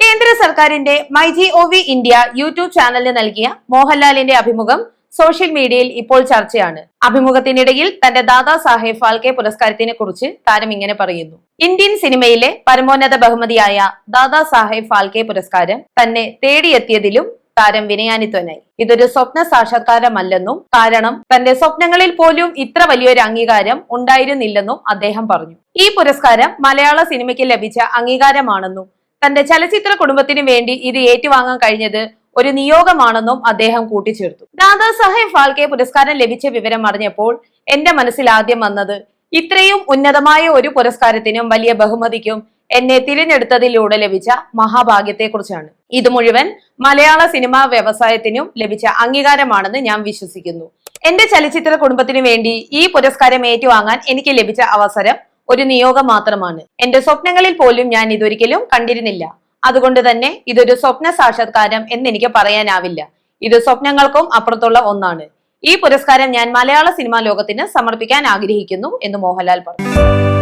കേന്ദ്ര സർക്കാരിന്റെ MyGov India YouTube ചാനലിന് നൽകിയ മോഹൻലാലിന്റെ അഭിമുഖം സോഷ്യൽ മീഡിയയിൽ ഇപ്പോൾ ചർച്ചയാണ്. അഭിമുഖത്തിനിടയിൽ തന്റെ ദാദാ സാഹേബ് ഫാൽക്കെ പുരസ്കാരത്തിനെ കുറിച്ച് താരം ഇങ്ങനെ പറയുന്നു. ഇന്ത്യൻ സിനിമയിലെ പരമോന്നത ബഹുമതിയായ ദാദാ സാഹേബ് ഫാൽക്കെ പുരസ്കാരം തന്നെ തേടിയെത്തിയതിലും താരം വിനയാനിത്വനായി. ഇതൊരു സ്വപ്ന സാക്ഷാത്കാരമല്ലെന്നും കാരണം തന്റെ സ്വപ്നങ്ങളിൽ പോലും ഇത്ര വലിയൊരു അംഗീകാരം ഉണ്ടായിരുന്നില്ലെന്നും അദ്ദേഹം പറഞ്ഞു. ഈ പുരസ്കാരം മലയാള സിനിമയ്ക്ക് ലഭിച്ച അംഗീകാരമാണെന്നും തന്റെ ചലച്ചിത്ര കുടുംബത്തിന് വേണ്ടി ഇത് ഏറ്റുവാങ്ങാൻ കഴിഞ്ഞത് ഒരു നിയോഗമാണെന്നും അദ്ദേഹം കൂട്ടിച്ചേർത്തു. ദാദാ സാഹേബ് ഫാൽക്കെ പുരസ്കാരം ലഭിച്ച വിവരം അറിഞ്ഞപ്പോൾ എന്റെ മനസ്സിൽ ആദ്യം വന്നത് ഇത്രയും ഉന്നതമായ ഒരു പുരസ്കാരത്തിനും വലിയ ബഹുമതിക്കും എന്നെ തിരഞ്ഞെടുത്തതിലൂടെ ലഭിച്ച മഹാഭാഗ്യത്തെ കുറിച്ചാണ്. ഇത് മുഴുവൻ മലയാള സിനിമാ വ്യവസായത്തിനും ലഭിച്ച അംഗീകാരമാണെന്ന് ഞാൻ വിശ്വസിക്കുന്നു. എന്റെ ചലച്ചിത്ര കുടുംബത്തിന് വേണ്ടി ഈ പുരസ്കാരം ഏറ്റുവാങ്ങാൻ എനിക്ക് ലഭിച്ച അവസരം ഒരു നിയോഗം മാത്രമാണ്. എന്റെ സ്വപ്നങ്ങളിൽ പോലും ഞാൻ ഇതൊരിക്കലും കണ്ടിരുന്നില്ല. അതുകൊണ്ട് തന്നെ ഇതൊരു സ്വപ്ന സാക്ഷാത്കാരം എന്നെനിക്ക് പറയാനാവില്ല. ഇത് സ്വപ്നങ്ങൾക്കും അപ്പുറത്തുള്ള ഒന്നാണ്. ഈ പുരസ്കാരം ഞാൻ മലയാള സിനിമാ ലോകത്തിന് സമർപ്പിക്കാൻ ആഗ്രഹിക്കുന്നു എന്ന് മോഹൻലാൽ പറഞ്ഞു.